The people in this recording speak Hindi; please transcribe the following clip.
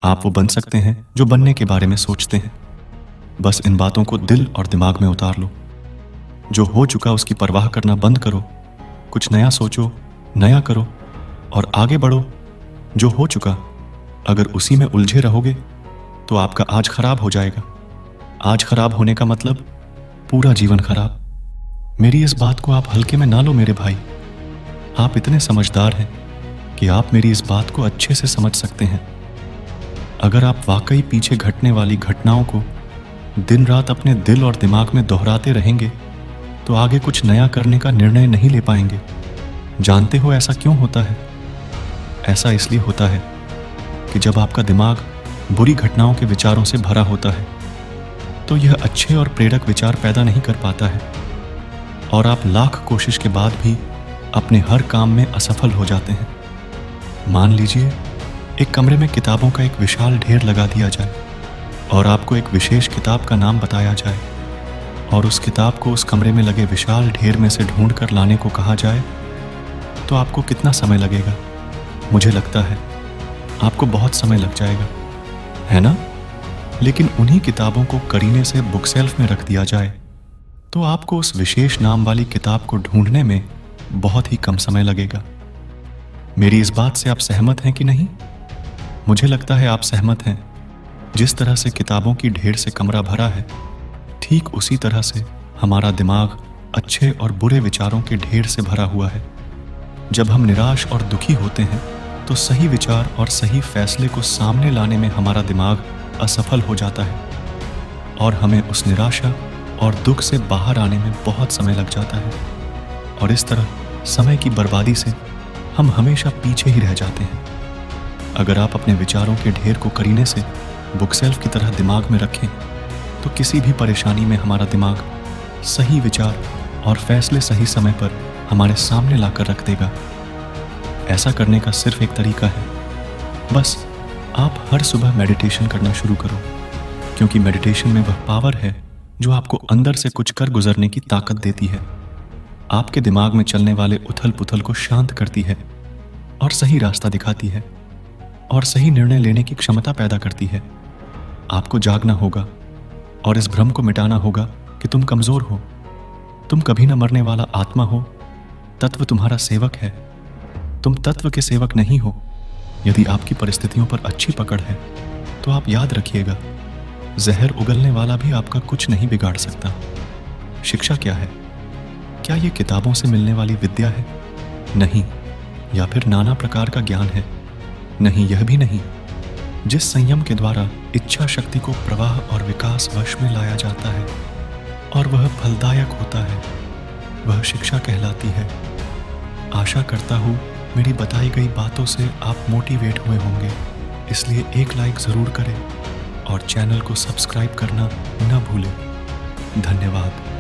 आप वो बन सकते हैं जो बनने के बारे में सोचते हैं। बस इन बातों को दिल और दिमाग में उतार लो। जो हो चुका उसकी परवाह करना बंद करो, कुछ नया सोचो, नया करो और आगे बढ़ो। जो हो चुका, अगर उसी में उलझे रहोगे तो आपका आज खराब हो जाएगा। आज खराब होने का मतलब पूरा जीवन खराब। मेरी इस बात को आप हल्के में ना लो मेरे भाई। आप इतने समझदार हैं कि आप मेरी इस बात को अच्छे से समझ सकते हैं। अगर आप वाकई पीछे घटने वाली घटनाओं को दिन रात अपने दिल और दिमाग में दोहराते रहेंगे तो आगे कुछ नया करने का निर्णय नहीं ले पाएंगे। जानते हो ऐसा क्यों होता है? ऐसा इसलिए होता है कि जब आपका दिमाग बुरी घटनाओं के विचारों से भरा होता है तो यह अच्छे और प्रेरक विचार पैदा नहीं कर पाता है और आप लाख कोशिश के बाद भी अपने हर काम में असफल हो जाते हैं। मान लीजिए एक कमरे में किताबों का एक विशाल ढेर लगा दिया जाए और आपको एक विशेष किताब का नाम बताया जाए और उस किताब को उस कमरे में लगे विशाल ढेर में से ढूंढ कर लाने को कहा जाए तो आपको कितना समय लगेगा? मुझे लगता है आपको बहुत समय लग जाएगा, है ना? लेकिन उन्हीं किताबों को करीने से बुक शेल्फ में रख दिया जाए तो आपको उस विशेष नाम वाली किताब को ढूंढने में बहुत ही कम समय लगेगा। मेरी इस बात से आप सहमत हैं कि नहीं? मुझे लगता है आप सहमत हैं। जिस तरह से किताबों की ढेर से कमरा भरा है, ठीक उसी तरह से हमारा दिमाग अच्छे और बुरे विचारों के ढेर से भरा हुआ है। जब हम निराश और दुखी होते हैं तो सही विचार और सही फैसले को सामने लाने में हमारा दिमाग असफल हो जाता है और हमें उस निराशा और दुख से बाहर आने में बहुत समय लग जाता है और इस तरह समय की बर्बादी से हम हमेशा पीछे ही रह जाते हैं। अगर आप अपने विचारों के ढेर को करीने से बुक शेल्फ की तरह दिमाग में रखें तो किसी भी परेशानी में हमारा दिमाग सही विचार और फैसले सही समय पर हमारे सामने लाकर रख देगा। ऐसा करने का सिर्फ एक तरीका है, बस आप हर सुबह मेडिटेशन करना शुरू करो, क्योंकि मेडिटेशन में वह पावर है जो आपको अंदर से कुछ कर गुजरने की ताकत देती है, आपके दिमाग में चलने वाले उथल पुथल को शांत करती है और सही रास्ता दिखाती है और सही निर्णय लेने की क्षमता पैदा करती है। आपको जागना होगा और इस भ्रम को मिटाना होगा कि तुम कमजोर हो। तुम कभी न मरने वाला आत्मा हो। तत्व तुम्हारा सेवक है। तुम तत्व के सेवक नहीं हो। यदि आपकी परिस्थितियों पर अच्छी पकड़ है तो आप याद रखिएगा, जहर उगलने वाला भी आपका कुछ नहीं बिगाड़ सकता। शिक्षा क्या है? क्या ये किताबों से मिलने वाली विद्या है? नहीं। या फिर नाना प्रकार का ज्ञान है? नहीं, यह भी नहीं। जिस संयम के द्वारा इच्छा शक्ति को प्रवाह और विकास वश में लाया जाता है और वह फलदायक होता है, वह शिक्षा कहलाती है। आशा करता हूँ मेरी बताई गई बातों से आप मोटिवेट हुए होंगे, इसलिए एक लाइक ज़रूर करें और चैनल को सब्सक्राइब करना न भूलें। धन्यवाद।